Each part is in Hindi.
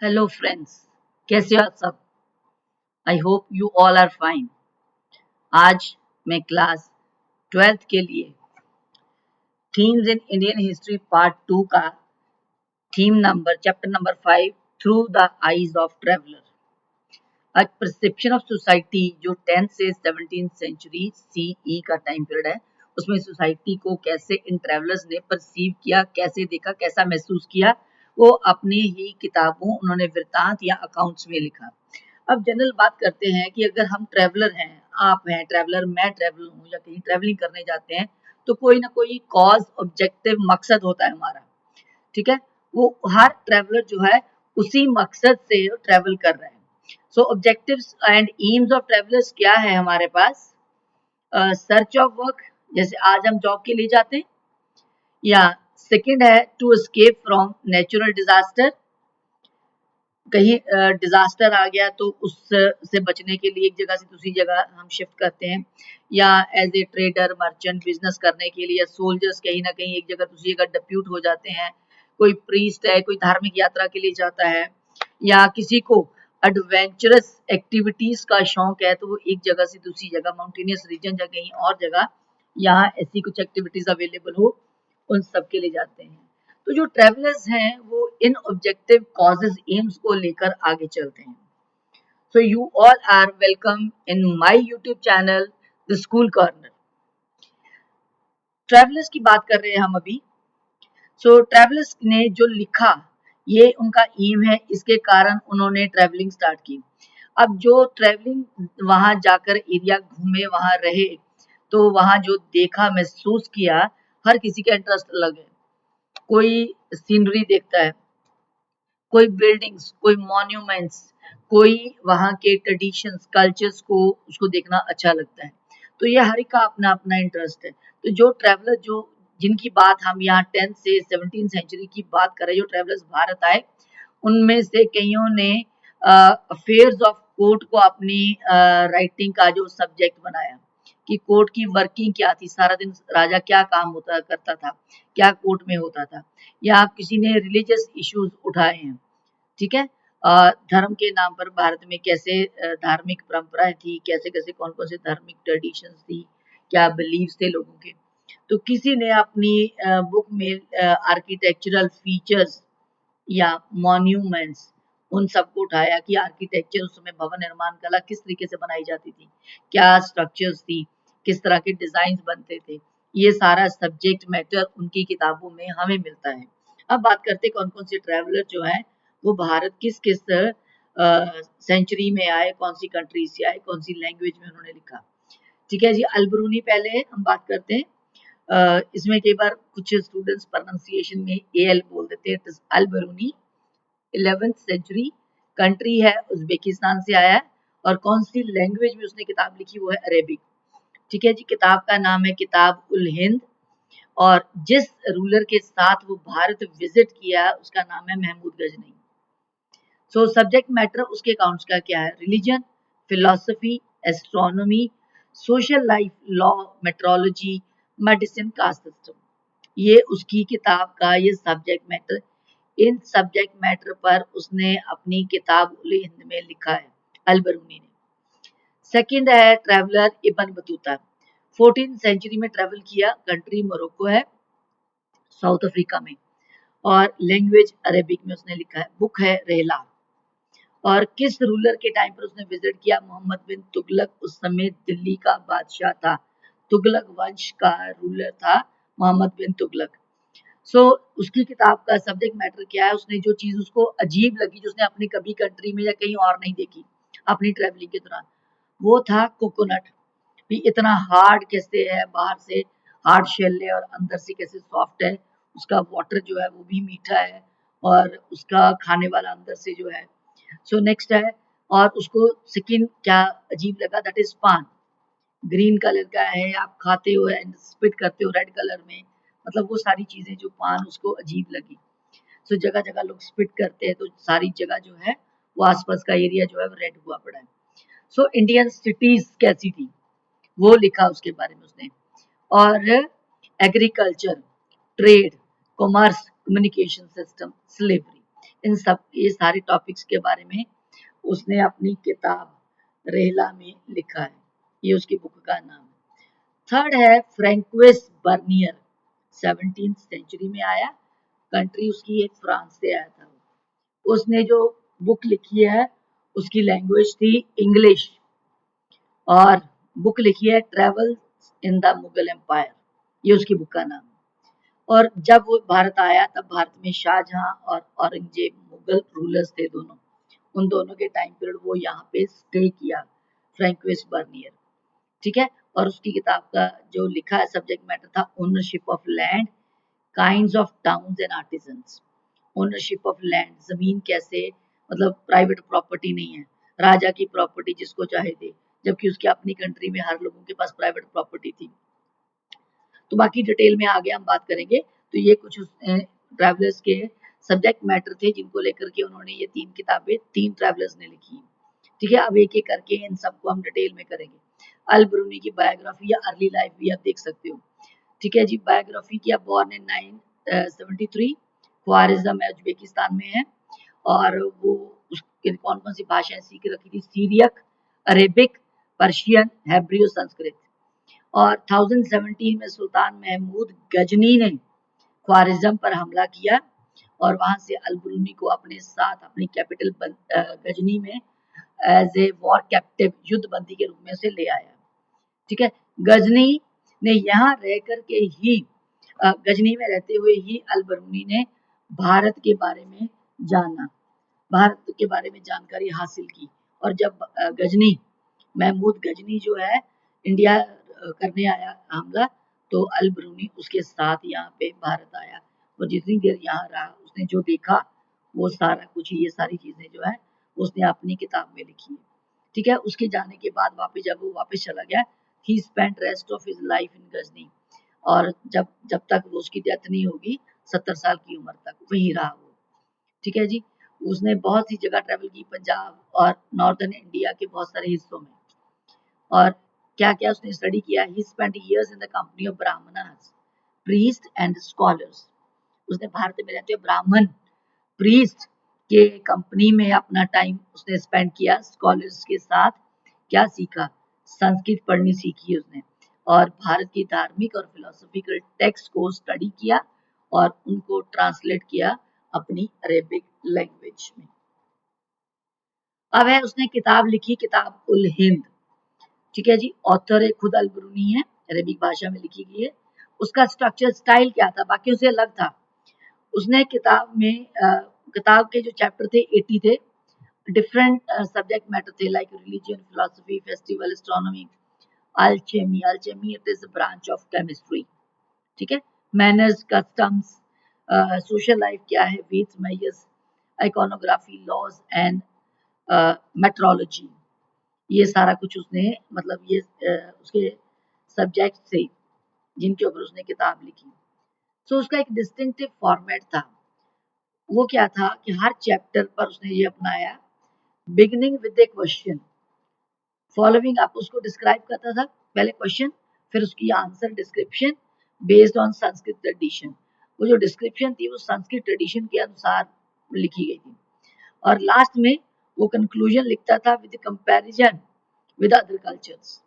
हेलो फ्रेंड्स, कैसे हो आप सब। I hope you all are fine. आज मैं क्लास 12th के लिए themes in Indian history part 2 का theme number chapter number 5 through the eyes of traveller, a perception of society, जो 10th से 17th सेंचुरी सीई का टाइम पीरियड है, उसमें सोसाइटी को कैसे इन ट्रेवलर्स ने परसीव किया, कैसे देखा, कैसा महसूस किया, वो अपनी ही किताबों उन्होंने वृत्तांत या अकाउंट्स में लिखा। अब जनरल बात करते हैं कि अगर हम ट्रैवलर हैं, आप हैं ट्रैवलर, मैं ट्रैवलर हूँ या कहीं ट्रैवलिंग करने जाते हैं, तो कोई ना कोई कॉज, ऑब्जेक्टिव, मकसद होता है हमारा। ठीक है, वो हर ट्रैवलर जो है उसी मकसद से ट्रैवल कर रहे हैं। So objectives and aims of travellers क्या है हमारे पास? सर्च ऑफ वर्क, जैसे आज हम जॉब के लिए जाते हैं, या सेकंड है to escape from natural disaster, कहीं डिजास्टर आ गया तो उससे बचने के लिए एक जगह से दूसरी जगह हम शिफ्ट करते हैं, या as a trader, merchant, business करने के लिए, या सोल्जर्स कहीं ना कहीं एक जगह दूसरी जगह डिप्यूट हो जाते हैं, कोई प्रीस्ट है, कोई धार्मिक यात्रा के लिए जाता है, या किसी को एडवेंचरस एक्टिविटीज का शौक है तो वो एक जगह से दूसरी जगह, माउंटेनियस रीजन या कहीं और जगह, यहाँ ऐसी कुछ एक्टिविटीज अवेलेबल हो, उन सब के लिए जाते हैं। तो जो ट्रेवलर्स हैं वो इन ऑब्जेक्टिव कॉजेज एम्स को लेकर आगे चलते हैं। So you all are welcome in my YouTube channel the school corner. Travellers की बात कर रहे हैं हम अभी। सो ट्रेवलर्स ने जो लिखा, ये उनका एम है, इसके कारण उन्होंने ट्रेवलिंग स्टार्ट की। अब जो ट्रेवलिंग वहां जाकर एरिया घूमे, वहां रहे, तो वहां जो देखा, महसूस किया, हर किसी का इंटरेस्ट अलग है। कोई सीनरी देखता है, कोई बिल्डिंग्स, कोई मॉन्यूमेंट्स, कोई वहाँ के ट्रेडिशंस, कल्चर्स को उसको देखना अच्छा लगता है। तो ये हर एक का अपना अपना इंटरेस्ट है। तो जो ट्रैवलर, जो जिनकी बात हम यहाँ 10th से 17th सेंचुरी की बात कर रहे हैं, जो ट्रैवलर्स भारत आए, उनमें से कईयों ने अफेयर्स ऑफ कोर्ट को अपनी राइटिंग का जो सब्जेक्ट बनाया, कि कोर्ट की वर्किंग क्या थी, सारा दिन राजा क्या काम होता करता था, क्या कोर्ट में होता था, या किसी ने रिलीजियस इश्यूज उठाए हैं। ठीक है, धर्म के नाम पर भारत में कैसे धार्मिक परंपराएं थी, कैसे कैसे कौन कौन से धार्मिक ट्रेडिशंस थी, क्या बिलीव्स थे लोगों के। तो किसी ने अपनी बुक में आर्किटेक्चरल फीचर्स या मॉन्यूमेंट्स, उन सबको उठाया कि आर्किटेक्चर उस समय, भवन निर्माण कला किस तरीके से बनाई जाती थी, क्या स्ट्रक्चर्स थी, किस तरह के डिजाइन बनते थे। ये सारा सब्जेक्ट मैटर उनकी किताबों में हमें मिलता है। अब बात करते कौन कौन से ट्रैवलर जो है वो भारत किस किस सेंचुरी में आए, कौन सी कंट्री से आए, कौन सी लैंग्वेज में उन्होंने लिखा। ठीक है जी, अलबरूनी पहले हम बात करते हैं। इसमें कई बार कुछ स्टूडेंट्स प्रोनाउंसिएशन में एल बोल देते हैं, अलबरूनी 11th सेंचुरी, कंट्री है उज्बेकिस्तान से आया है, और कौन सी लैंग्वेज में उसने किताब लिखी वो है अरेबिक। ठीक है जी, किताब का नाम है किताब उल हिंद, और जिस रूलर के साथ वो भारत विजिट किया उसका नाम है महमूद गजनई। सो सब्जेक्ट मैटर उसके अकाउंट्स का क्या है? Religion, philosophy, astronomy, social life, law, metrology, medicine, caste system, ये उसकी किताब का ये सब्जेक्ट मैटर। इन सब्जेक्ट मैटर पर उसने अपनी किताब उल हिंद में लिखा है, अलबरूनी ने। सेकंड है traveller Ibn Battuta, 14th century में ट्रैवल किया, कंट्री मोरक्को है, साउथ अफ्रीका में, और लैंग्वेज अरेबिक में उसने लिखा है। बुक है रेहला। और किस रूलर के टाइम पर उसने विजिट किया? मोहम्मद बिन तुगलक, उस समय दिल्ली का बादशाह था, तुगलक वंश का रूलर था मोहम्मद बिन तुगलक। सो उसकी किताब का सब्जेक्ट मैटर क्या है? उसने जो चीज उसको अजीब लगी, जो उसने अपनी कभी कंट्री में या कहीं और नहीं देखी अपनी ट्रेवलिंग के दौरान, वो था कोकोनट। भी इतना हार्ड कैसे है, बाहर से हार्ड शेल है और अंदर से कैसे सॉफ्ट है, उसका वाटर जो है वो भी मीठा है, और उसका खाने वाला अंदर से जो है। सो नेक्स्ट है, और उसको स्किन क्या अजीब लगा, दैट इज पान, ग्रीन कलर का है, आप खाते हो एंड स्पिट करते हो रेड कलर में, मतलब वो सारी चीजें जो पान उसको अजीब लगी। सो जगह जगह लोग स्पिट करते हैं, तो सारी जगह जो है वो आसपास का एरिया जो है वो रेड हुआ पड़ा है। सो इंडियन सिटीज कैसी थी वो लिखा उसके बारे में उसने, और agriculture, trade, commerce, communication system, slavery, इन सब ये सारे टॉपिक्स के बारे में उसने अपनी किताब रेहला में लिखा है। ये उसकी बुक का नाम है। थर्ड है फ्रैंकोइस बर्नियर, 17th सेंचुरी में आया, कंट्री उसकी एक फ्रांस से आया था। उसने जो बुक लिखी है उसकी लैंग्वेज थी इंग्लिश, और बुक लिखी है travel in the Mughal empire, ये उसकी बुक का नाम है। और जब वो भारत आया तब भारत में शाहजहां और औरंगजेब मुगल रूलर्स थे दोनों, उन दोनों के टाइम पीरियड वो यहाँ पे स्टे किया फ्रैंकोइस बर्नियर, ठीक है। और उसकी किताब का जो लिखा है सब्जेक्ट मैटर था ownership of land, kinds of towns and artisans. Ownership of land, जमीन कैसे, मतलब प्राइवेट प्रॉपर्टी नहीं है, राजा की प्रॉपर्टी जिसको चाहे दे, जबकि उसकी अपनी कंट्री में हर लोगों के पास प्राइवेट प्रॉपर्टी थी। तो बाकी डिटेल में आगे हम बात करेंगे। तो ये कुछ ट्रैवलर्स के सब्जेक्ट मैटर थे जिनको लेकर के उन्होंने ये 3 किताबें 3 ट्रैवलर्स ने लिखी, ठीक है। अब एक एक करके इन सबको हम डिटेल में करेंगे। अल ब्रूनी की बायोग्राफी या अर्ली लाइफ भी आप देख सकते हो, ठीक है जी। बायोग्राफी किया, बॉर्न इन 973, ख्वारिज़म है, उज्बेकिस्तान में है, और वो उसके कौन कौन सी भाषाएं सीख रखी थी, सीरियक, अरेबिक, पर्शियन, हेब्रियो, संस्कृत। और 1017 में सुल्तान महमूद गजनी ने ख्वारिज़म पर हमला किया और वहां से अल ब्रूनी को अपने साथ अपनी कैपिटल गजनी में एज ए वॉर कैप्टिव, युद्ध बंदी के रूप में से ले आया, ठीक है। गजनी ने यहाँ रह करके ही गजनी में रहते हुए ही अल ब्रूनी ने भारत के बारे में जाना, भारत के बारे में जानकारी हासिल की। और जब गजनी महमूद गजनी जो है इंडिया करने आया हमला, तो अल ब्रूनी उसके साथ यहाँ पे भारत आया, और जितनी देर यहाँ रहा उसने जो देखा वो सारा कुछ, ये सारी चीजें जो है उसने अपनी किताब में लिखी है, ठीक है। उसके जाने के बाद वापस जब वो वापस चला गया, he spent rest of his life in Ghazni, और जब जब तक वो उसकी डेथ नहीं होगी 70 साल की उम्र तक वहीं रहा वो, ठीक है जी। उसने बहुत सी जगह ट्रेवल की, पंजाब और नॉर्दर्न इंडिया के बहुत सारे हिस्सों में। और क्या क्या उसने स्टडी किया, ही spent years in the company of Brahmanas, priest and scholars. उसने भारत में रहते हुए ब्राह्मण, प्रीस्ट के कंपनी में अपना टाइम उसने स्पेंड किया, स्कॉलर्स के साथ क्या सीखा, संस्कृत पढ़नी सीखी उसने, और भारत की धार्मिक और फिलोसॉफिकल टेक्स्ट को स्टडी किया और उनको ट्रांसलेट किया अपनी अरेबिक लैंग्वेज में। अब है उसने किताब लिखी, किताब उल हिंद, ठीक है जी। ऑथर है खुद अल ब्रूनी है, अरेबिक भाषा में लिखी गई है। उसका स्ट्रक्चर स्टाइल क्या था, बाकियों से अलग था। उसने किताब में किताब के जो चैप्टर थे 80 थे, डिफरेंट सब्जेक्ट मैटर थे, like religion, philosophy, festival, astronomy, alchemy, alchemy it is a branch of chemistry, ठीक है। मैनर्स, कस्टम्स, सोशल लाइफ क्या है, weights, measures, iconography, laws and metrology, ये सारा कुछ उसने, मतलब ये उसके सब्जेक्ट थे जिनके ऊपर उसने किताब लिखी। सो उसका एक डिस्टिंक्टिव फॉर्मेट था, वो क्या था कि हर चैप्टर पर उसने ये अपनाया, beginning with A question, following up, उसको डिस्क्राइब करता था, पहले क्वेश्चन, फिर उसकी answer description based on Sanskrit tradition. वो जो डिस्क्रिप्शन थी वो संस्कृत ट्रेडिशन के अनुसार लिखी गई थी, और लास्ट में वो कंक्लूजन लिखता था with comparison with other cultures.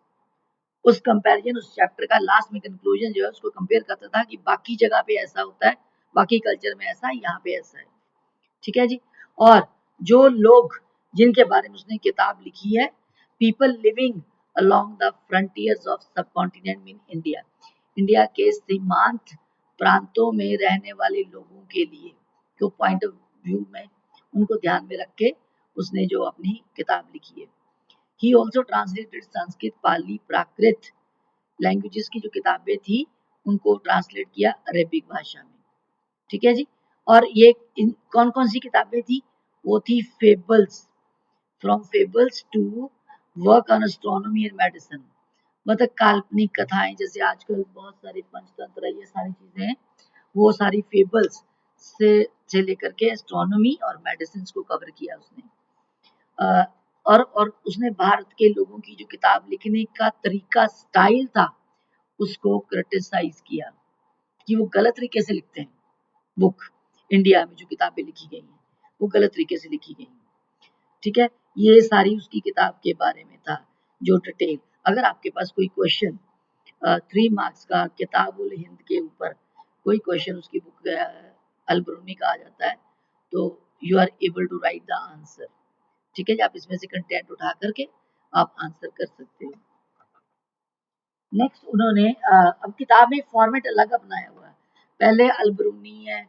उस कंपैरिजन, उस चैप्टर का लास्ट में कंक्लूजन जो है उसको कंपेयर करता था कि बाकी जगह पे ऐसा होता है, बाकी कल्चर में ऐसा है, यहाँ पे ऐसा है, ठीक है जी। और जो लोग जिनके बारे में उसने किताब लिखी है, people living along the frontiers of सब कॉन्टिनेंट मीन इंडिया, इंडिया के सीमांत प्रांतों में रहने वाले लोगों के लिए, जो पॉइंट ऑफ व्यू में उनको ध्यान में रख के उसने जो अपनी किताब लिखी है। He also translated Sanskrit, Pali, Prakrit languages की जो किताबें थी उनको ट्रांसलेट किया अरेबिक भाषा में, ठीक है जी। और ये कौन कौन सी किताबें थी, वो थी fables, from fables to work on astronomy and medicine, मतलब काल्पनिक कथाएं, जैसे आजकल बहुत सारे पंचतंत्र ये सारी चीजें हैं, वो सारी फेबल्स से लेकर के एस्ट्रोनॉमी और मेडिसिन को कवर किया उसने। और उसने भारत के लोगों की जो किताब लिखने का तरीका, स्टाइल था, उसको क्रिटिसाइज किया कि वो गलत तरीके से लिखते हैं बुक, इंडिया में जो किताबें लिखी गई हैं। वो गलत तरीके से लिखी गई। ठीक है, ये सारी उसकी किताब के बारे में था जो डिटेल। अगर आपके पास कोई क्वेश्चन 3 मार्क्स का किताबुल हिंद के ऊपर कोई क्वेश्चन उसकी बुक अल-बरूनी का आ जाता है तो you are able to write the answer. ठीक है जी, आप इसमें से कंटेंट उठा करके आप आंसर कर सकते हो। नेक्स्ट उन्होंने अब किताब में फॉर्मेट अलग अपनाया हुआ है। पहले अल-बरूनी है,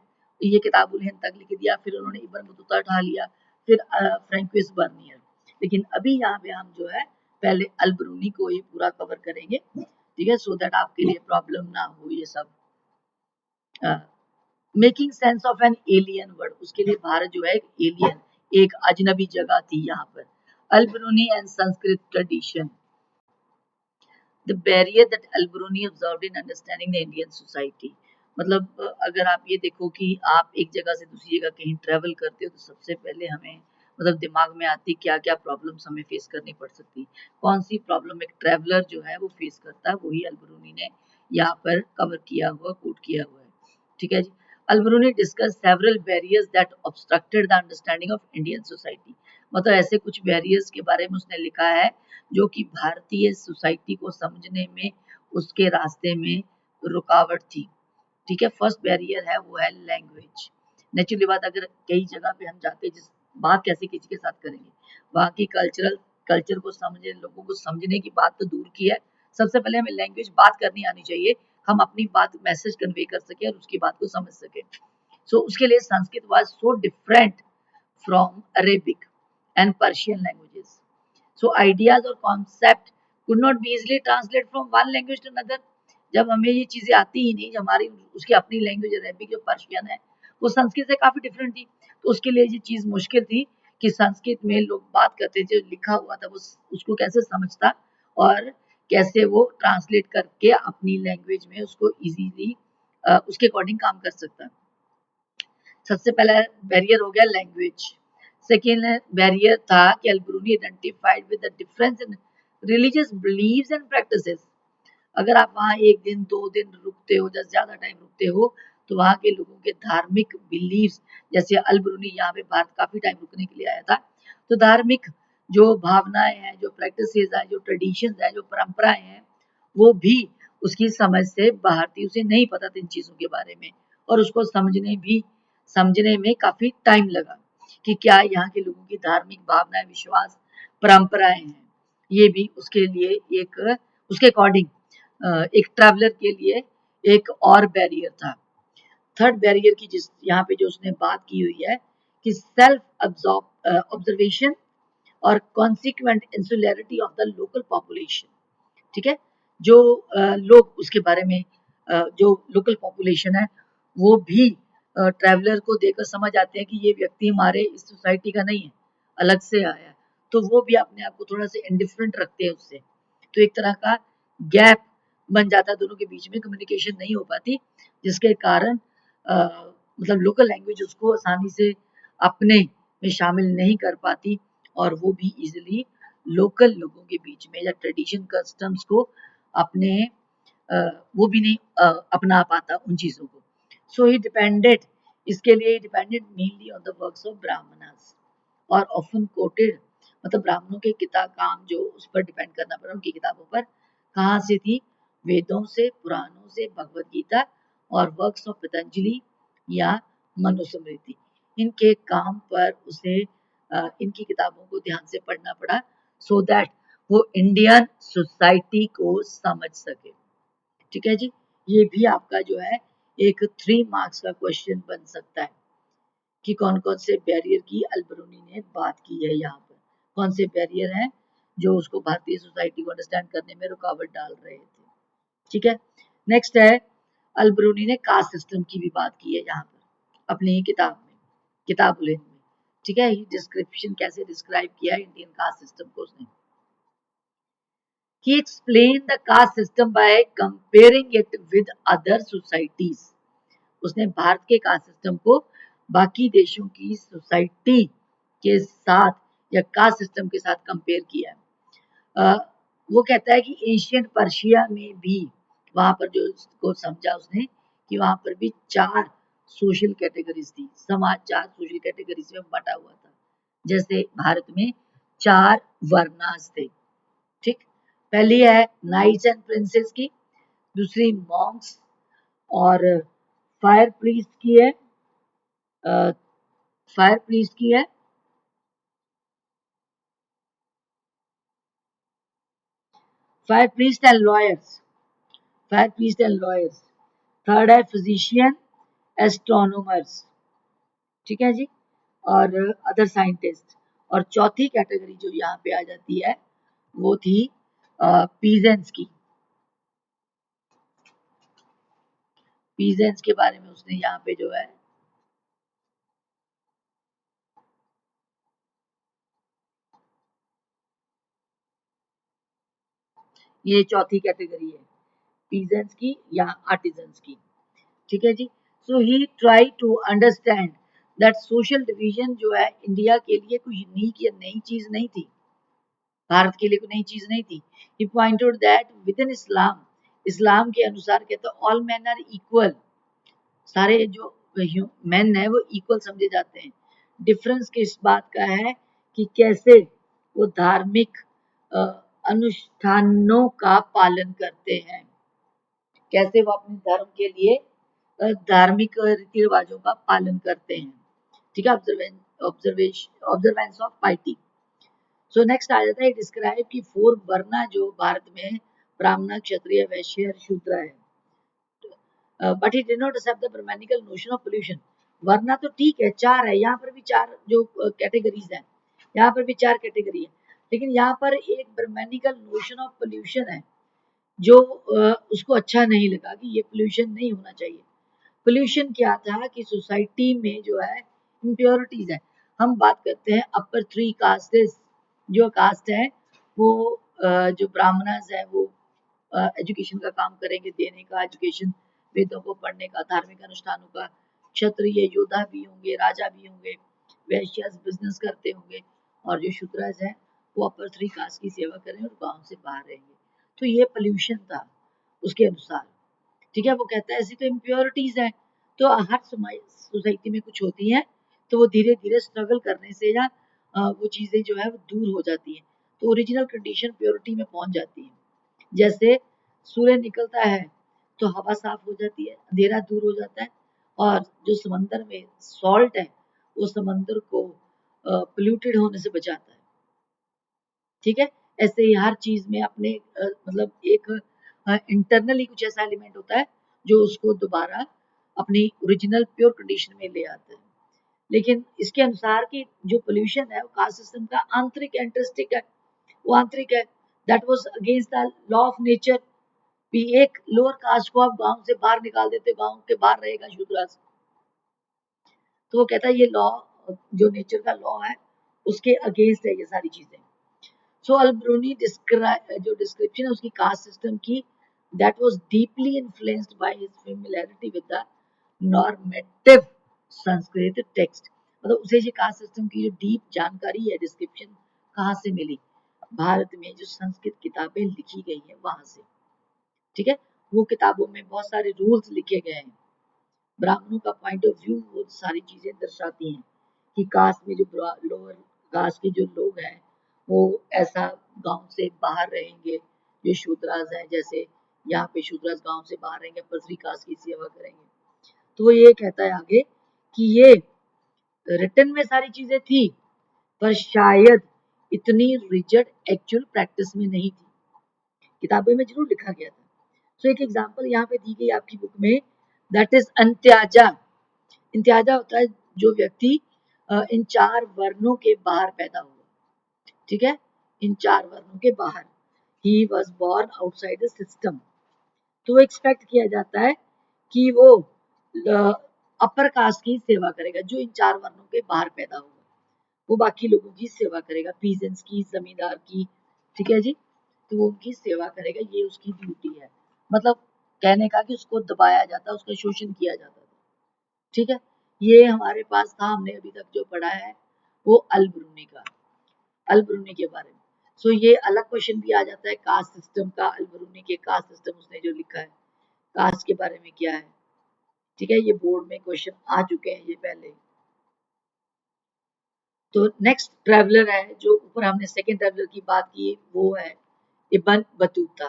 ये किताबुल हिंद तक लिख दिया, फिर उन्होंने इब्न बतूता उठा लिया, फिर फ्रैंकोइस बर्नियर। लेकिन अभी यहाँ पे हम जो है पहले अल-बरूनी को ही पूरा कवर करेंगे, ठीक है, सो दैट आपके लिए प्रॉब्लम ना हो ये सब। Making sense of an alien word, उसके लिए भारत जो है एक एलियन, एक अजनबी जगह थी यहाँ पर। Al Biruni and Sanskrit tradition, the barrier that Al-Biruni observed in understanding the Indian society। मतलब अगर आप ये देखो कि आप एक जगह से दूसरी जगह कहीं ट्रेवल करते हो तो सबसे पहले हमें मतलब दिमाग में आती क्या क्या प्रॉब्लम्स हमें फेस करनी पड़ सकती, कौन सी प्रॉब्लम एक ट्रेवलर जो है वो फेस करता है, वही अल-बरूनी ने यहाँ पर कवर किया हुआ, कोट किया हुआ है। ठीक है जी। Al Biruni discuss several barriers that obstructed the understanding of Indian society, मतलब ऐसे कुछ बैरियर्स के बारे में उसने लिखा है जो कि भारतीय सोसाइटी को समझने में उसके रास्ते में रुकावट थी। ठीक है, फर्स्ट बैरियर है वो है लैंग्वेज। नेचुरली बात, अगर कई जगह पे हम जाते हैं, जिस बात कैसे किसी के साथ करेंगे, वहाँ की कल्चर को समझे, लोगों को समझने की बात तो दूर की है, सबसे पहले हमें लैंग्वेज बात करनी आनी चाहिए, हम अपनी बात मैसेज कन्वे कर सके और उसकी बात को समझ सके। सो उसके लिए Sanskrit was so different from Arabic and Persian languages. So ideas or concept could not be easily translate from one language to another। जब हमें ये चीजें आती ही नहीं, हमारी उसकी अपनी लैंग्वेज अरेबिक जो पर्शियन है वो संस्कृत से काफी डिफरेंट थी, तो उसके लिए ये चीज मुश्किल थी कि संस्कृत में लोग बात करते थे, लिखा हुआ था वो उसको कैसे समझता और कैसे वो ट्रांसलेट करके अपनी लैंग्वेज में उसको इजीली उसके अकॉर्डिंग काम कर सकता। सबसे पहला बैरियर हो गया लैंग्वेज। सेकेंड बैरियर था कि Al Biruni identified with the difference in religious believes and practices. अगर आप वहाँ एक दिन 2 दिन रुकते हो, जब ज्यादा टाइम रुकते हो तो वहाँ के लोगों के धार्मिक बिलीव्स, जैसे अल-बरूनी यहाँ पे भारत काफी टाइम रुकने के लिए आया था, तो धार्मिक जो भावनाएं हैं, जो प्रैक्टिसेस है, जो ट्रेडिशन है, जो परंपराएं हैं, वो भी उसकी समझ से बाहर थी, उसे नहीं पता था इन चीजों के बारे में, और उसको समझने में काफी टाइम लगा कि क्या यहाँ के लोगों की धार्मिक भावनाएं, विश्वास, परंपराएं हैं। ये भी उसके लिए एक उसके अकॉर्डिंग एक ट्रैवलर के लिए एक और बैरियर था। थर्ड बैरियर की जिस यहाँ पे जो उसने बात की हुई है कि सेल्फ ऑब्जर्वेशन और consequent insularity of the local population. ठीक है, जो लोग उसके बारे में जो लोकल पॉपुलेशन है वो भी ट्रैवलर को देखकर समझ आते हैं कि ये व्यक्ति हमारे इस सोसाइटी का नहीं है, अलग से आया है, तो वो भी अपने आप को थोड़ा सा इंडिफरेंट रखते हैं उससे, तो एक तरह का गैप बन जाता है दोनों के बीच में, कम्युनिकेशन नहीं हो पाती, जिसके कारण मतलब लोकल लैंग्वेज उसको आसानी से अपने में शामिल नहीं कर पाती और वो भी इजिली लोकल लोगों के बीच में या ट्रेडिशन कस्टम्स को अपने वो भी नहीं अपना पाता उन चीजों को। सो ही डिपेंडेड, इसके लिए depended mainly on the works of Brahmanas और ऑफन कोटेड, मतलब ब्राह्मणों के किताब काम जो उस पर डिपेंड करना पड़ा उनकी किताबों पर, कहाँ से थी, वेदों से, पुराणों से, भगवत गीता और वर्क्स ऑफ पतंजलि या मनुस्मृति, इनके काम पर उसे इनकी किताबों को ध्यान से पढ़ना पड़ा सो दैट वो इंडियन सोसाइटी को समझ सके। ठीक है जी, ये भी आपका जो है एक 3 मार्क्स का क्वेश्चन बन सकता है कि कौन कौन से बैरियर की अल-बरूनी ने बात की है, यहाँ पर कौन से बैरियर हैं जो उसको भारतीय सोसाइटी को अंडरस्टैंड करने में रुकावट डाल रहे थे। ठीक है, नेक्स्ट है अल-बरूनी ने कास्ट सिस्टम की भी बात की है यहाँ पर अपनी ही किताब में, किताबुल हिंद में। ठीक है, डिस्क्रिप्शन कैसे डिस्क्राइब किया है इंडियन कास्ट सिस्टम को उसने। He explained the caste system by comparing it with other societies। उसने भारत के कास्ट सिस्टम को बाकी देशों की सोसाइटी के साथ या कास्ट सिस्टम के साथ कंपेयर किया है। वो कहता है कि एशियन पर्शिया में भी वहां पर जो उसको समझा उसने कि वहां पर भी 4 सोशल कैटेगरीज थी, समाज 4 सोशल कैटेगरीज में बटा हुआ था। जैसे भारत में 4 वर्णास थे, ठीक। पहली है नाइट्स एंड प्रिंसेस की, दूसरी मॉन्क्स और फायर प्रीस्ट की है, फायर प्रीस्ट की है, fire priest and lawyers, fire priest and lawyers. Third है फिजिशियन, एस्ट्रोनॉमर्स, ठीक है जी, और अदर साइंटिस्ट। और चौथी कैटेगरी जो यहाँ पे आ जाती है वो थी पीजेंट्स की। पीजेंट्स के बारे में उसने यहाँ पे जो है ये चौथी कैटेगरी है पीजेंट्स की या आर्टिजन्स की, ठीक है जी। So he try to understand that social division जो है इंडिया के लिए कोई यूनिक या नई चीज नहीं थी, भारत के लिए कोई नई चीज नहीं थी। ही पॉइंटेड दैट विद इन इस्लाम, इस्लाम के अनुसार कहते ऑल मैन आर इक्वल, सारे जो मैन है वो इक्वल समझे जाते हैं। डिफरेंस किस बात का है कि कैसे वो धार्मिक अनुष्ठानों का पालन करते हैं, कैसे वो अपने धर्म के लिए धार्मिक रीति रिवाजों का पालन करते हैं, ठीक है। Observance of piety. So next आ जाता है डिस्क्राइब की 4 वर्ना जो भारत में ब्राह्मण, क्षत्रिय, वैश्य और शूद्र है। But he did not accept the brahmanical notion of pollution. वरना तो ठीक है 4 है, यहाँ पर भी 4 जो कैटेगरीज है, यहाँ पर भी 4 कैटेगरी है, लेकिन यहाँ पर एक ब्रह्मनिकल नोशन ऑफ पोल्यूशन है जो उसको अच्छा नहीं लगा कि ये पोल्यूशन नहीं होना चाहिए। पोल्यूशन क्या था कि सोसाइटी में जो है इम्प्योरिटीज है। हम बात करते हैं अपर 3 कास्टेस, जो कास्ट है वो जो ब्राह्मणस है वो एजुकेशन का काम करेंगे, देने का एजुकेशन, वेदों को पढ़ने का, धार्मिक अनुष्ठानों का। क्षत्रिय योद्धा भी होंगे, राजा भी होंगे, वैश्य बिजनेस करते होंगे, और जो शूद्रज है वो अपर 3 कास्ट की सेवा करें और गांव से बाहर रहेंगे। तो ये पोल्यूशन था उसके अनुसार, ठीक है। वो कहता है ऐसी तो इम्प्योरिटीज है, तो हर सोसाइटी में कुछ होती है, तो वो धीरे धीरे स्ट्रगल करने से या वो चीजें जो है वो दूर हो जाती है, तो ओरिजिनल कंडीशन प्योरिटी में पहुंच जाती है। जैसे सूर्य निकलता है तो हवा साफ हो जाती है, अंधेरा दूर हो जाता है, और जो समंदर में सॉल्ट है वो समंदर को पोल्यूटेड होने से बचाता है, ठीक है। ऐसे ही हर चीज में अपने मतलब एक इंटरनली कुछ ऐसा एलिमेंट होता है जो उसको दोबारा अपनी ओरिजिनल प्योर कंडीशन में ले आता है। लेकिन इसके अनुसार कि जो पोल्यूशन है वो कास्ट सिस्टम का आंतरिक इंटरेस्टिक है, वो आंतरिक है, that was against the law of nature. भी एक लोअर कास्ट को आप गांव से बाहर निकाल देते, गांव के बाहर रहेगा शूद्रास, तो वो कहता है ये लॉ जो नेचर का लॉ है उसके अगेंस्ट है ये सारी चीजें। सो अल-ब्रूनी जो डिस्क्रिप्शन है उसकी कास्ट सिस्टम की, that was deeply influenced by his familiarity with the normative Sanskrit text. मतलब उसे ये कास्ट सिस्टम की जो डीप जानकारी है, डिस्क्रिप्शन कहाँ से मिली, भारत में जो संस्कृत किताबें लिखी गई है वहां से, ठीक है। वो किताबों में बहुत सारे रूल्स लिखे गए हैं, ब्राह्मणों का पॉइंट ऑफ व्यू वो सारी चीजें दर्शाती हैं कि कास्ट में जो लोअर कास्ट के जो लोग हैं वो ऐसा गांव से बाहर रहेंगे, जो शूद्रास हैं जैसे यहाँ पे शूद्रास गांव से बाहर रहेंगे, पसरी कास्ट की सेवा करेंगे। तो वो ये कहता है आगे कि ये रिटर्न में सारी चीजें थी पर शायद इतनी रिजिड एक्चुअल प्रैक्टिस में नहीं थी, किताबों में जरूर लिखा गया था। तो एक एग्जांपल यहाँ पे दी गई आपकी बुक में, दैट इज अंत्याजा। इंत्याजा होता है जो व्यक्ति इन 4 वर्णों के बाहर पैदा हुआ, ठीक है, इन 4 वर्णों के बाहर, he was born outside the system. तो एक्सपेक्ट किया जाता है कि वो अपर कास्ट की सेवा करेगा, जो इन 4 वर्णों के बाहर पैदा हुआ वो बाकी लोगों की सेवा करेगा, पीजेंट्स की, जमींदार की, ठीक है जी, तो वो उनकी सेवा करेगा, ये उसकी ड्यूटी है। मतलब कहने का कि उसको दबाया जाता, उसका शोषण किया जाता था, ठीक है। ये हमारे पास था, हमने अभी तक जो पढ़ा है वो अल-ब्रूनी का, अल-ब्रूनी के बारे में। सो ये अलग क्वेश्चन भी आ जाता है कास्ट सिस्टम का, अल-ब्रूनी के कास्ट सिस्टम उसने जो लिखा है, कास्ट के बारे में क्या है, ठीक है, ये बोर्ड में क्वेश्चन आ चुके हैं ये पहले। तो नेक्स्ट ट्रैवलर है जो ऊपर हमने सेकंड ट्रैवलर की बात की, वो है Ibn Battuta,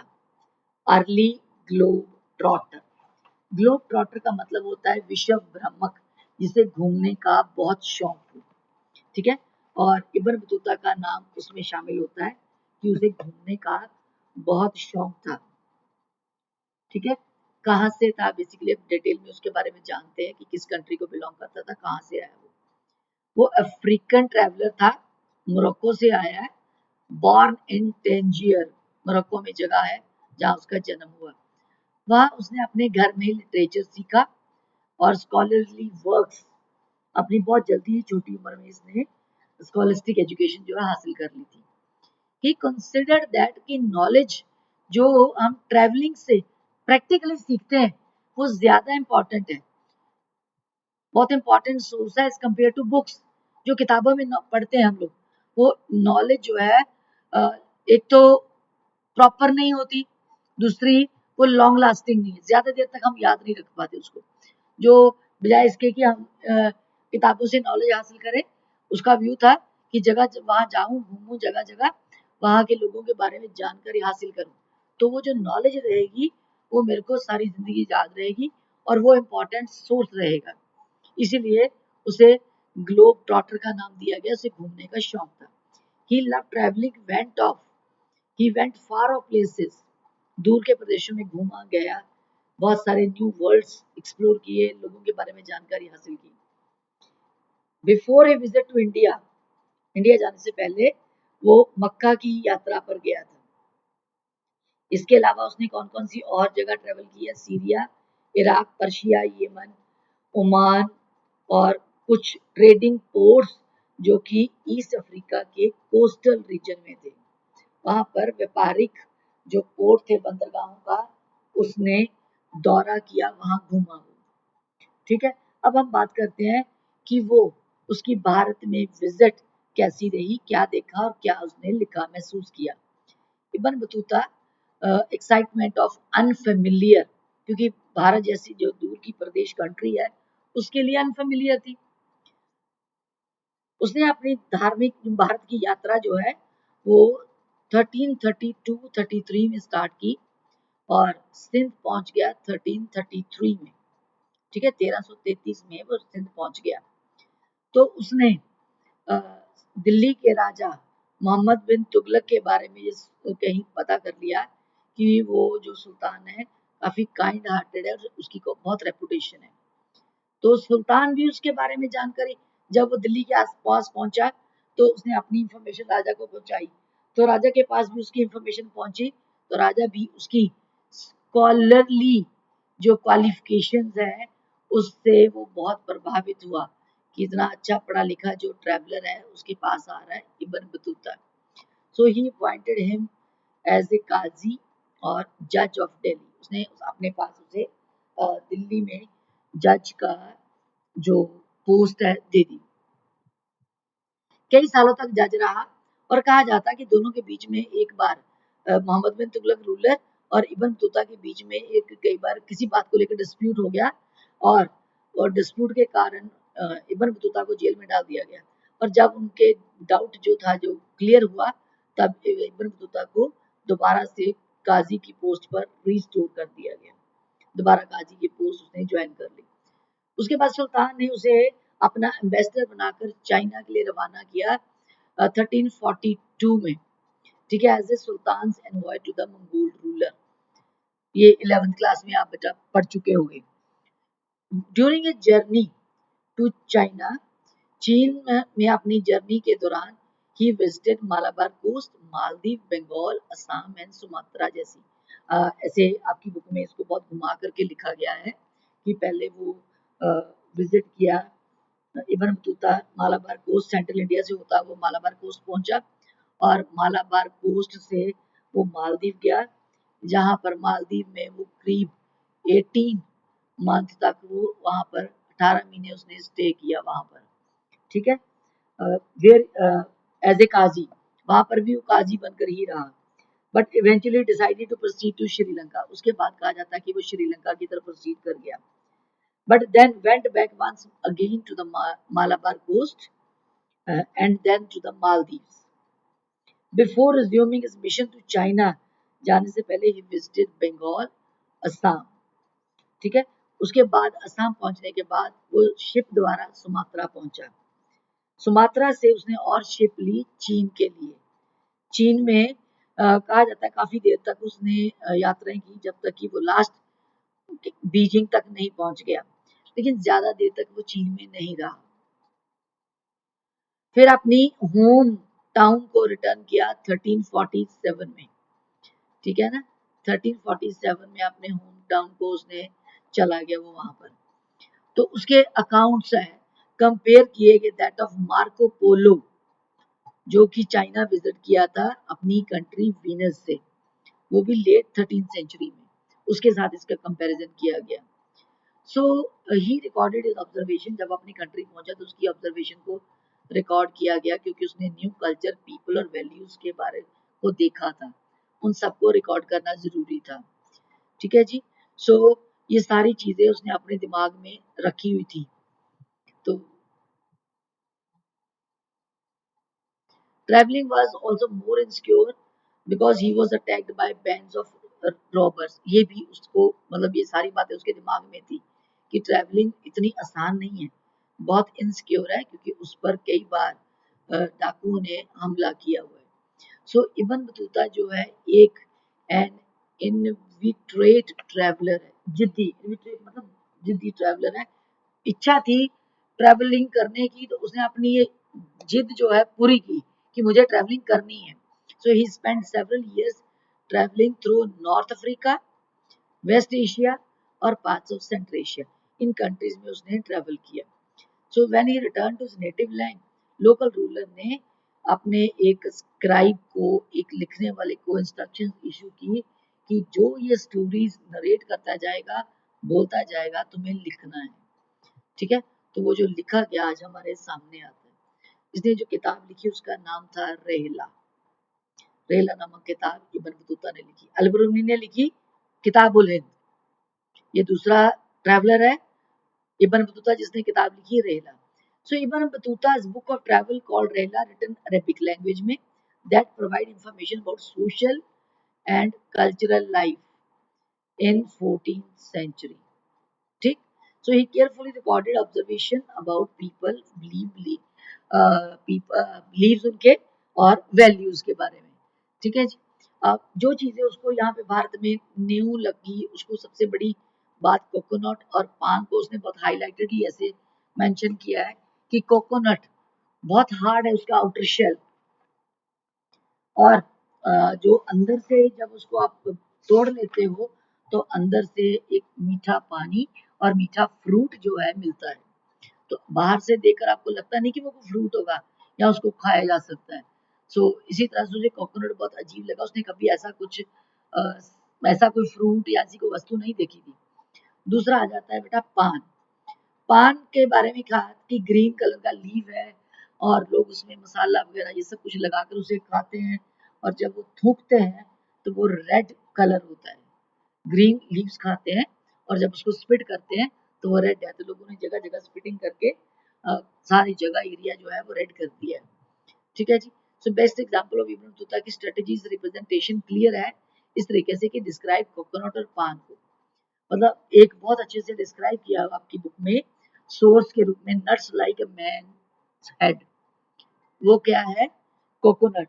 early globe trotter. Globe trotter का मतलब होता है विश्व भ्रमक, जिसे घूमने का बहुत शौक हो, ठीक है। और इब्न बतूता का नाम उसमें शामिल होता है कि उसे घूमने का बहुत शौक था, ठीक है। कहाँ से था बेसिकली डिटेल में उसके बारे में जानते हैं कि किस कंट्री को बिलोंग करता था, कहाँ से आया वो अफ्रीकन ट्रैवलर था, मोरक्को से आया है, बॉर्न इन टेंजियर, मोरक्को में जगह है जहाँ उसका जन्म हुआ। वहाँ उसने अपने घर में लिटरेचर सीखा और स्कॉलरली वर्क्स, अपनी बहुत जल्दी ही छोटी उम्र में इसने स्कॉलिस्टिक एजुकेशन जो है हासिल कर ली थी। ही कंसिडर्ड दैट कि नॉलेज जो हम ट्रैवलिंग से प्रैक्टिकली सीखते हैं वो ज्यादा इंपॉर्टेंट है, बहुत इंपॉर्टेंट सोर्स है एज कम्पेयर टू बुक्स, जो किताबों में पढ़ते हैं हम लोग। वो नॉलेज जो है एक तो प्रॉपर नहीं होती, दूसरी वो लॉन्ग लास्टिंग नहीं है, ज्यादा देर तक हम याद नहीं रख पाते उसको। जो बजाय इसके कि हम किताबों से नॉलेज हासिल करें, उसका व्यू था कि जगह वहां जाऊं, घूमूं जगह जगह, वहां के लोगों के बारे में जानकारी हासिल करूं, तो वो जो नॉलेज रहेगी वो मेरे को सारी जिंदगी याद रहेगी और वो इम्पोर्टेंट सोर्स रहेगा। इसीलिए उसे ग्लोब ट्रॉटर का नाम दिया गया, उसे घूमने का शौक था। He love travelling, went off, he went far off places, दूर के प्रदेशों में घूमा गया, बहुत सारे न्यू वर्ल्ड्स एक्सप्लोर किए, लोगों के बारे में जानकारी हासिल की। Before a visit to India, India जाने से पहले वो मक्का की यात्रा पर गया था। इसके अलावा उसने कौन कौन सी और जगह ट्रेवल की है, Syria, Iraq, Persia, Yemen, Oman और कुछ ट्रेडिंग पोर्ट्स जो कि ईस्ट अफ्रीका के कोस्टल रीजन में थे, वहां पर व्यापारिक जो पोर्ट थे बंदरगाहों का, उसने दौरा किया, वहां घूमा वो, ठीक है। अब हम बात करते हैं कि वो उसकी भारत में विजिट कैसी रही, क्या देखा और क्या उसने लिखा महसूस किया। Ibn Battuta excitement of unfamiliar, क्योंकि भारत जैसी जो दूर की प्रदेश कंट्री है उसके लिए अनफेमिलियर थी। उसने अपनी धार्मिक भारत की यात्रा जो है वो 1332-33 में स्टार्ट की और सिंध पहुंच गया 1333 में, ठीक है। 1333 में वो सिंध पहुंच गया। तो उसने दिल्ली के राजा मोहम्मद बिन तुगलक के बारे में ये कहीं पता कर लिया कि वो जो सुल्तान है काफी काइंड हार्टेड है और उसकी को बहुत रेपुटेशन है। तो सुल्तान भी उसके बारे में जानकारी, जब वो दिल्ली के आसपास पहुंचा तो उसने अपनी इंफॉर्मेशन राजा को पहुंचाई, तो राजा के पास भी उसकी इंफॉर्मेशन पहुंची, तो राजा भी उसकी स्कॉलरली जो क्वालिफिकेशंस है उससे वो बहुत प्रभावित हुआ कि इतना अच्छा पढ़ा लिखा जो ट्रैवलर है उसके पास आ रहा है Ibn Battuta. So he appointed him as a qazi और जज ऑफ दिल्ली, उसने अपने पास उसे दिल्ली में जज का जो पोस्ट है दे दी। कई सालों तक जज रहा और कहा जाता कि दोनों के बीच में एक बार मोहम्मद बिन तुगलक रूलर और इब्न बतूता के बीच में एक कई बार किसी बात को लेकर डिस्प्यूट हो गया और डिस्प्यूट के कारण इब्न बतूता को जेल में डाल दिया गया। और जब उनके डाउट जो था जो क्लियर हुआ, तब इब्न बतूता को दोबारा से काजी की पोस्ट पर रिस्टोर कर दिया गया, दोबारा काजी की पोस्ट उसने ज्वाइन कर ली। उसके बाद सुल्तान ने उसे अपना एम्बेसडर बनाकर चाइना के लिए रवाना किया 1342 में, ठीक है, as a sultan envoy to the Mongol ruler. ये 11th क्लास में आप बेटा पढ़ चुके होंगे। During a journey to China, चीन में अपनी जर्नी के दौरान ही visited Malabar coast, Maldives, Bengal, Assam and Sumatra जैसी ऐसे आपकी बुक में इसको बहुत घुमा करके लिखा गया है कि पहले वो विजिट किया Ibn Battuta Malabar coast, central India से होता वो मालाबार कोस्ट पहुंचा और मालाबार कोस्ट से वो मालदीव गया, जहां पर मालदीव में वो करीब 18 मंथ तक वो वहां पर 18 महीने उसने स्टे किया वहां पर, ठीक है। वेयर एज ए काजी, वहां पर भी वो काजी बनकर ही रहा, but eventually decided to proceed to Sri Lanka, उसके बाद कहा जाता है कि वो श्रीलंका की तरफ प्रोसीड कर गया। but then went back once again to the Malabar coast and then to the Maldives. Before resuming his mission to China, जाने से पहले he visited Bengal, Assam. ठीक है, उसके बाद असम पहुंचने के बाद वो शिप द्वारा सुमात्रा पहुंचा। सुमात्रा से उसने और शिप ली चीन के लिए। चीन में कहा जाता है काफी देर तक उसने यात्राएं की, जब तक कि वो लास्ट बीजिंग तक नहीं पहुंच गया, लेकिन ज्यादा देर तक वो चीन में नहीं रहा। फिर अपनी होम टाउन को रिटर्न किया 1347 में, ठीक है ना, 1347 में अपने होम टाउन को उसने चला गया वो वहां पर। तो उसके अकाउंट्स हैं कंपेयर किए गए दैट ऑफ मार्को पोलो, जो कि चाइना विजिट किया था अपनी कंट्री वीनस से, वो भी लेट 13th सेंचुरी में, उसके साथ इसका कंपैरिजन किया गया। सो ही रिकॉर्डेड हिज ऑब्जर्वेशन, जब अपनी कंट्री पहुंचा तो उसकी ऑब्जर्वेशन को रिकॉर्ड किया गया, क्योंकि उसने न्यू कल्चर, पीपल और वैल्यूज के बारे को देखा था, उन सबको रिकॉर्ड करना जरूरी था। ठीक है जी। सो ये सारी चीजें उसने अपने दिमाग में रखी हुई थी। तो traveling was also more insecure because he was attacked by bands of robbers। ये भी उसको मतलब ये सारी बातें उसके दिमाग में थी कि ट्रैवलिंग इतनी आसान नहीं है, बहुत इनसिक्योर है, क्योंकि उस पर कई बार डाकुओं ने हमला किया हुआ है। सो इब्न बतूता जो है एक एन इनविट्रेट ट्रैवलर है, जिद्दी, इनविट्रेट मतलब जिद्दी ट्रैवलर है। इच्छा थी ट्रैवलिंग करने की, तो उसने अपनी ये जिद जो है पूरी की कि मुझे ट्रैवलिंग करनी है। So he spend several years travelling through North Africa, West Asia और पार्ट्स ऑफ सेंट्रल एशिया। इन कंट्रीज में उसने ट्रैवल किया। So when he return to native land, local ruler ने अपने एक स्क्राइब को, एक लिखने वाले को इंस्ट्रक्शन इशू की कि जो ये स्टोरीज नरेट करता जाएगा, बोलता जाएगा, तुम्हें लिखना है। ठीक है, तो वो जो लिखा गया आज हमारे सामने आता है। इसने जो किताब लिखी उसका नाम था रेहला। रेहला नामक किताब इब्न बतूता ने लिखी। अल-बरूनी ने लिखी किताबुल हिंद। ये दूसरा ट्रैवलर है इब्न बतूता जिसने किताब लिखी रेहला। सो इब्न बतूता's book of travel called Rihla, written Arabic language में, that provide information about social and cultural life in 14th century। ठीक, so he carefully recorded observation about people, beliefs उनके और वैल्यूज के बारे में। ठीक है जी। अब जो चीजें उसको यहाँ पे भारत में न्यू लगी, उसको सबसे बड़ी बात कोकोनट और पान को उसने बहुत हाईलाइटेडली ऐसे मेंशन किया है कि कोकोनट बहुत हार्ड है, उसका आउटर शेल, और जो अंदर से जब उसको आप तोड़ लेते हो तो अंदर से एक मीठा पानी और मीठा फ्रूट जो है मिलता है। तो बाहर से देखकर आपको लगता नहीं कि वो फ्रूट होगा या उसको खाया जा सकता है। सो इसी तरह से मुझे कोकोनट बहुत अजीब लगा, उसने कभी ऐसा कुछ ऐसा कोई फ्रूट या ऐसी कोई वस्तु नहीं देखी थी। दूसरा आ जाता है बेटा पान। पान के बारे में कहा कि ग्रीन कलर का लीव है और लोग उसमें मसाला वगैरह ये सब कुछ लगाकर उसे खाते हैं, और जब वो थूकते हैं तो वो रेड कलर होता है। ग्रीन लीव्स खाते हैं और जब उसको स्पिट करते हैं तो वो रेड है। तो लोगों ने जगह जगह स्पिटिंग करके सारी जगह एरिया जो है वो रेड कर दिया है। ठीक है जी। So best example of Ibn Battuta की स्ट्रेटजीज रिप्रेजेंटेशन क्लियर है इस तरीके से कि डिस्क्राइब कोकोनट और पान को, मतलब एक बहुत अच्छे से डिस्क्राइब किया आपकी बुक में सोर्स के रूप में, nuts like a man head, वो क्या है, कोकोनट।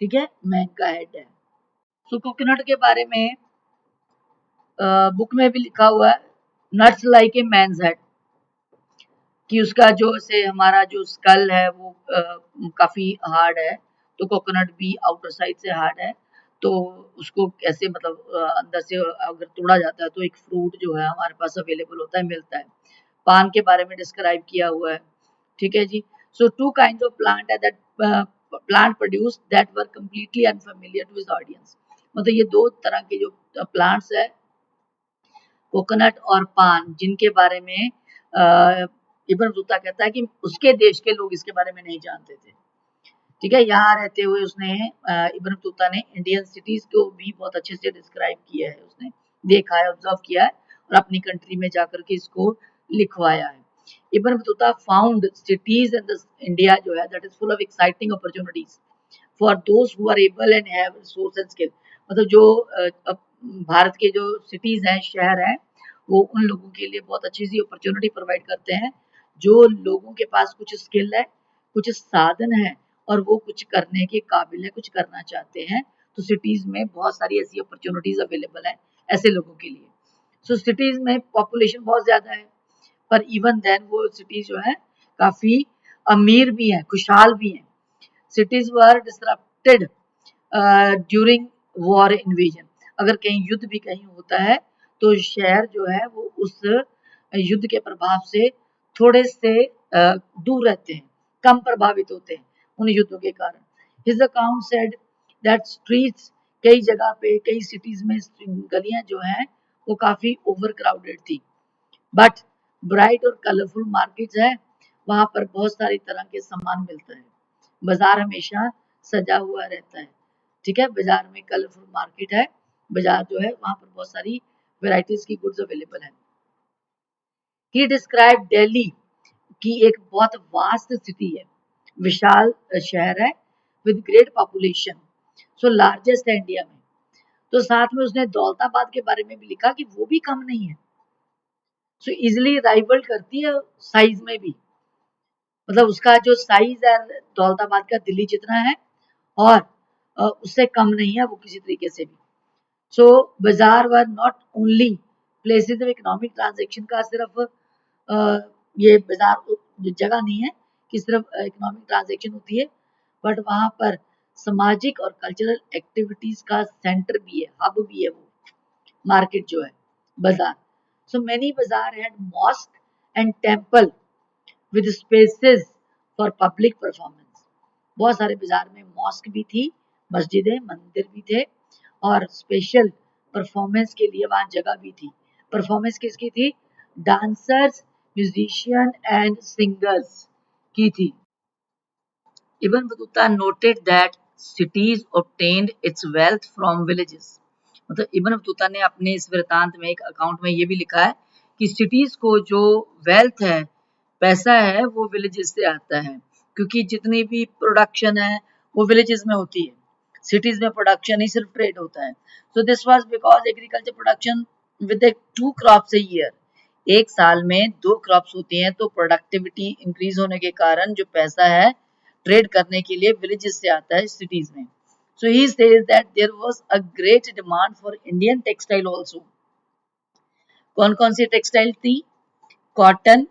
ठीक है, मैन का हेड है। सो कोकोनट के बारे में बुक में भी लिखा हुआ है nuts like a man's head, कि उसका जो से हमारा जो स्कल है वो काफी हार्ड है, तो कोकोनट भी आउटर साइड से हार्ड है, तो उसको कैसे मतलब अंदर से अगर तोड़ा जाता है तो एक फ्रूट जो है हमारे पास अवेलेबल होता है, मिलता है। पान के बारे में डिस्क्राइब किया हुआ है। ठीक है जी। So two kinds of plant है that plant produce that were completely unfamiliar to his audience. मतलब ये दो तरह के जो प्लांट्स है, कोकोनट और पान, जिनके बारे में इब्न बतूता कहता है कि उसके देश के लोग इसके बारे में नहीं जानते थे। ठीक है, यहाँ रहते हुए उसने इब्न बतूता ने इंडियन सिटीज को भी बहुत अच्छे से डिस्क्राइब किया है, उसने देखा है, ऑब्जर्व किया है, और अपनी कंट्री में जाकर के इसको लिखवाया है। Ibn Battuta found cities in the India जो है that is full of exciting opportunities for those who are able and have resource and skill. मतलब जो भारत के जो सिटीज हैं, शहर हैं, वो उन लोगों के लिए बहुत अच्छी सी अपॉर्चुनिटी प्रोवाइड करते हैं जो लोगों के पास कुछ स्किल है, कुछ साधन है और वो कुछ करने के काबिल है, कुछ करना चाहते हैं। तो सिटीज में बहुत सारी ऐसी अपॉर्चुनिटीज अवेलेबल है ऐसे लोगों के लिए। सो सिटीज में पॉपुलेशन बहुत ज्यादा है, पर इवन देन वो सिटीज जो है काफी अमीर भी है, खुशहाल भी है। cities were disrupted during war invasion. अगर कहीं युद्ध भी कहीं होता है तो शहर जो है वो उस युद्ध के प्रभाव से थोड़े से दूर रहते हैं, कम प्रभावित होते हैं उन युद्धों के कारण। His account said that streets, कई जगह पे कई सिटीज में गलियां जो हैं वो काफी ओवर क्राउडेड थी, बट ब्राइट और कलरफुल मार्केट्स है, वहां पर बहुत सारी तरह के सामान मिलता है। बाजार हमेशा सजा हुआ रहता है, ठीक है। बाजार में कलरफुल मार्केट है, बाजार जो है वहां पर बहुत सारी वेराइटीज की गुड्स अवेलेबल है। ही डिस्क्राइब दिल्ली की एक बहुत वास्ट सिटी है, विशाल शहर है with great population, so largest है इंडिया में। तो साथ में उसने दौलताबाद के बारे में भी लिखा कि वो भी कम नहीं है, सो इजिली राइवल करती है साइज में भी। मतलब उसका जो साइज है दौलताबाद का दिल्ली जितना है और उससे कम नहीं है वो किसी तरीके से भी। सो बाजार were not only places of economic transaction का सिर्फ ये बाजार जगह नहीं है कि सिर्फ इकोनॉमिक ट्रांजेक्शन होती है, बट वहां पर सामाजिक और कल्चरल एक्टिविटीज का सेंटर भी है, हब भी है वो मार्केट जो है बाजार। सो मेनी बाजार had mosque and temple with spaces for public performance. बहुत सारे बाजार में मॉस्क भी थी, मस्जिदें, मंदिर भी थे और स्पेशल परफॉर्मेंस के लिए वहां जगह भी थी। परफॉर्मेंस किसकी थी? डांसर्स, म्यूजिशियन एंड सिंगर्स की थी। Ibn Battuta noted that cities obtained its wealth from villages। मतलब इब्न बतूता ने अपने इस वृतांत में एक अकाउंट में ये भी लिखा है कि सिटीज को जो वेल्थ है, पैसा है, वो विलेजेस से आता है, क्योंकि जितनी भी प्रोडक्शन है वो विलेजेस में होती है। सिटीज में प्रोडक्शन ही सिर्फ ट्रेड होता है। So this was because agriculture production with 2 crops a year, एक साल में 2 क्रॉप्स होती हैं, तो प्रोडक्टिविटी इंक्रीज होने के कारण जो पैसा है ट्रेड करने के लिए विलेजेस से आता है सिटीज में। So he says that there was a great demand for Indian textile also. कौन कौन सी टेक्सटाइल थी? कॉटन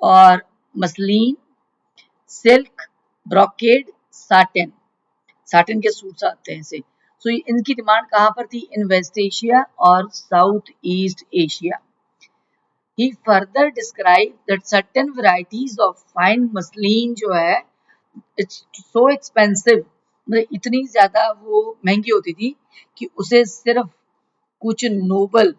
और muslin, silk, brocade, satin. Satin के सूट्स आते हैं इसे। सो इनकी डिमांड कहाँ पर थी? इन वेस्ट एशिया और South East Asia. He further described that certain varieties of fine muslin जो है it's so expensive, मतलब इतनी ज्यादा वो महंगी होती थी कि उसे सिर्फ कुछ नोबल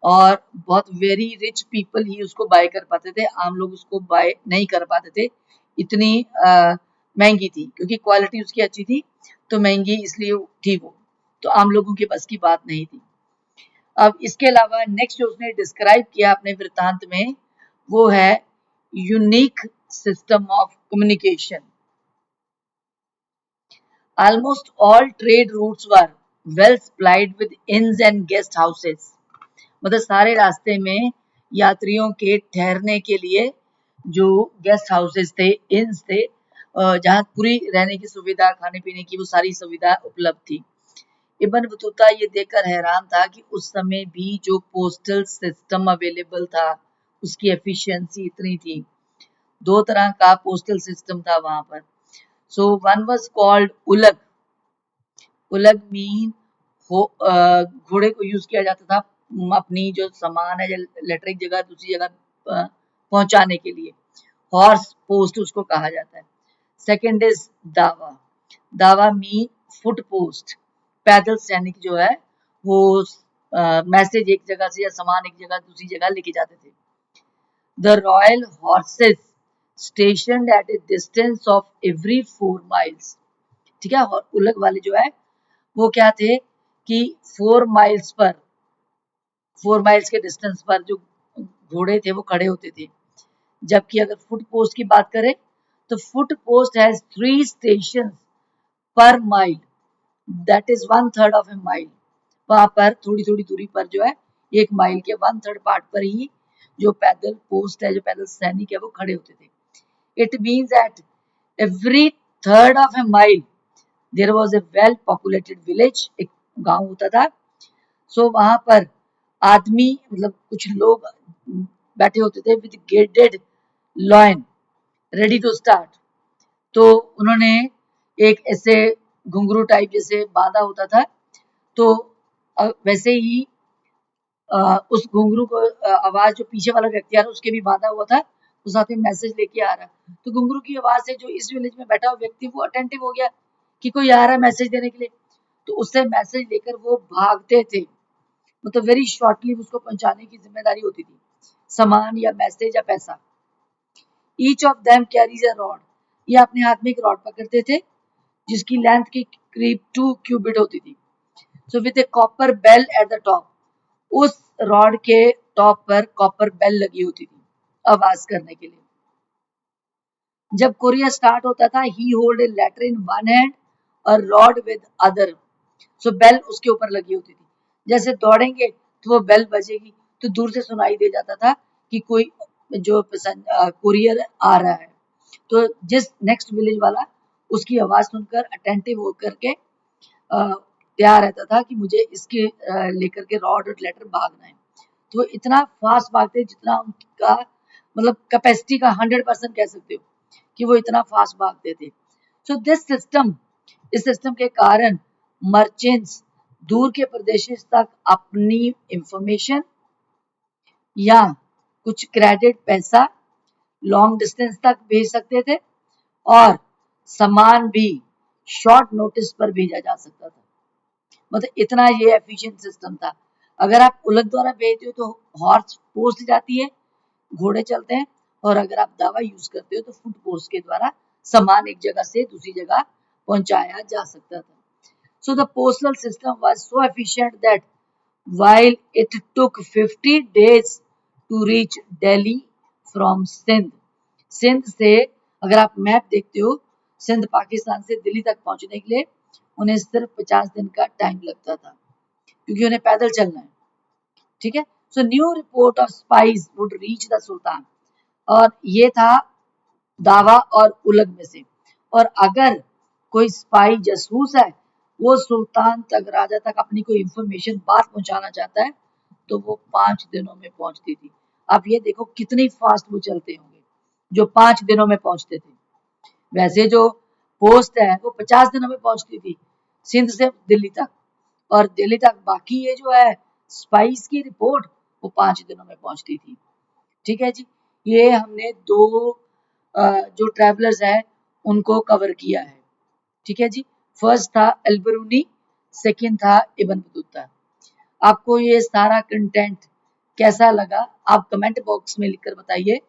और बहुत वेरी रिच पीपल ही उसको बाय कर पाते थे, आम लोग उसको बाय नहीं कर पाते थे। इतनी महंगी थी, क्योंकि क्वालिटी उसकी अच्छी थी तो महंगी इसलिए थी वो, तो आम लोगों के बस की बात नहीं थी। अब इसके अलावा नेक्स्ट जो उसने डिस्क्राइब किया अपने वृत्तांत में वो है unique system of communication. Almost all trade routes were well supplied with inns and guest houses. मतलब सारे रास्ते में यात्रियों के ठहरने के लिए जो गेस्ट हाउसेस थे, इन्स थे, जहाँ पूरी रहने की सुविधा, खाने पीने की वो सारी सुविधा उपलब्ध थी। इब्न बतूता ये देखकर हैरान था कि उस समय भी जो पोस्टल सिस्टम अवेलेबल था उसकी एफिशिएंसी इतनी थी। 2 तरह का पोस्टल सिस्टम था वहां पर। सो वन वाज कॉल्ड उलग। उलग मीन घोड़े को यूज किया जाता था अपनी जो सामान है लेटर एक जगह दूसरी जगह पहुंचाने के लिए। हॉर्स पोस्ट उसको कहा जाता है। सेकंड इज दावा। दावा मीन फुट पोस्ट, पैदल सैनिक जो है वो मैसेज एक जगह से या सामान एक जगह दूसरी जगह लेके जाते थे। The royal horses stationed at a distance of every 4 miles. ठीक है, और उलग वाले जो है वो क्या थे कि 4 माइल्स के डिस्टेंस पर जो घोड़े थे वो खड़े होते थे। जबकि अगर फुट पोस्ट की बात करें तो foot post has 3 station per mile, that is 1/3 of a mile. वहां पर थोड़ी थोड़ी दूरी पर जो है 1 माइल के 1/3 पार्ट पर ही जो पैदल पोस्ट है, जो पैदल सैनिक है वो खड़े होते थे। It means that every third of a mile there was a well populated village, एक गांव होता था। सो वहां पर आदमी मतलब कुछ लोग बैठे होते थे with gated lion ready to start. तो उन्होंने एक ऐसे घुंघरू टाइप जैसे बांधा होता था। तो वैसे ही उस घुंघरू को आवाज जो पीछे वाला व्यक्ति आ रहा है उसके भी बांधा हुआ था, तो साथ में मैसेज लेके आ रहा है। तो घुंघरू की आवाज से जो इस विलेज में बैठा हुआ व्यक्ति वो अटेंटिव हो गया कि कोई आ रहा है मैसेज देने के लिए, तो उससे मैसेज लेकर वो भागते थे। मतलब वेरी शॉर्टली उसको पहुंचाने की जिम्मेदारी होती थी, सामान या मैसेज या पैसा। Each of them carries a rod, ये अपने हाथ में एक रॉड पकड़ते थे जिसकी लेंथ की करीब 2 क्यूबिट होती थी। So with a copper bell at the top, उस रॉड के टॉप पर कॉपर बेल लगी होती थी आवाज करने के लिए। जब कोरिया स्टार्ट होता था he hold a letter in one hand और rod with other. So bell उसके ऊपर लगी होती थी, जैसे दौड़ेंगे तो वो बेल बजेगी तो दूर से सुनाई दे जाता था कि कोई जो कुरियर आ रहा है। तो जिस नेक्स्ट विलेज वाला उसकी आवाज सुनकर अटेंटिव होकर के तैयार रहता था कि मुझे इसके लेकर के रॉड और लेटर भागना है। तो वो इतना फास्ट भागते जितना उनका मतलब कैपेसिटी का 100% कह सकते हो कि वो इतना फास्ट भागते थे। सो दिस सिस्टम, इस सिस्टम के कारण मर्चेंट्स दूर के प्रदेशों तक अपनी इंफॉर्मेशन या कुछ क्रेडिट पैसा लॉन्ग डिस्टेंस तक भेज सकते थे और सामान भी शॉर्ट नोटिस पर भेजा जा सकता था। मतलब इतना ये एफिशिएंट सिस्टम था। अगर आप उलट द्वारा भेजते हो तो हॉर्स पोस्ट जाती है, घोड़े चलते हैं, और अगर आप दावा यूज करते हो तो फुट पोस्ट के द्वारा सामान एक जगह से दूसरी जगह पहुंचाया जा सकता था। So the postal system was so efficient that while it took 50 days to reach Delhi from Sindh, Sindh से अगर आप मैप देखते हो सिंध पाकिस्तान से दिल्ली तक पहुंचने के लिए उन्हें सिर्फ 50 दिन का टाइम लगता था, क्योंकि उन्हें पैदल चलना है। ठीक है। So new report of spice would reach the sultan, और ये था दावा और उलग में से। और अगर कोई स्पाई जासूस है वो सुल्तान तक, राजा तक अपनी कोई इंफॉर्मेशन बात पहुंचाना चाहता है तो वो 5 दिनों में पहुंचती थी। आप ये देखो कितनी फास्ट वो चलते होंगे जो 5 दिनों में पहुंचते थे। वैसे जो पोस्ट है वो 50 दिनों में पहुंचती थी सिंध से दिल्ली तक, और दिल्ली तक बाकी ये जो है स्पाइस की रिपोर्ट वो 5 दिनों में पहुंचती थी। ठीक है जी। ये हमने दो जो ट्रैवलर्स हैं उनको कवर किया है। ठीक है जी। फर्स्ट था अल-बिरूनी, सेकंड था इब्न बतूता। आपको ये सारा कंटेंट कैसा लगा आप कमेंट बॉक्स में लिखकर बताइए,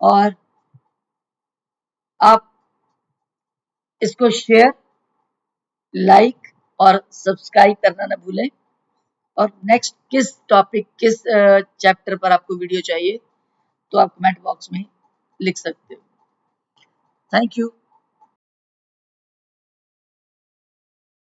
और आप इसको शेयर, लाइक और सब्सक्राइब करना ना भूलें। और नेक्स्ट किस टॉपिक, किस चैप्टर पर आपको वीडियो चाहिए तो आप कमेंट बॉक्स में लिख सकते हो। Thank you.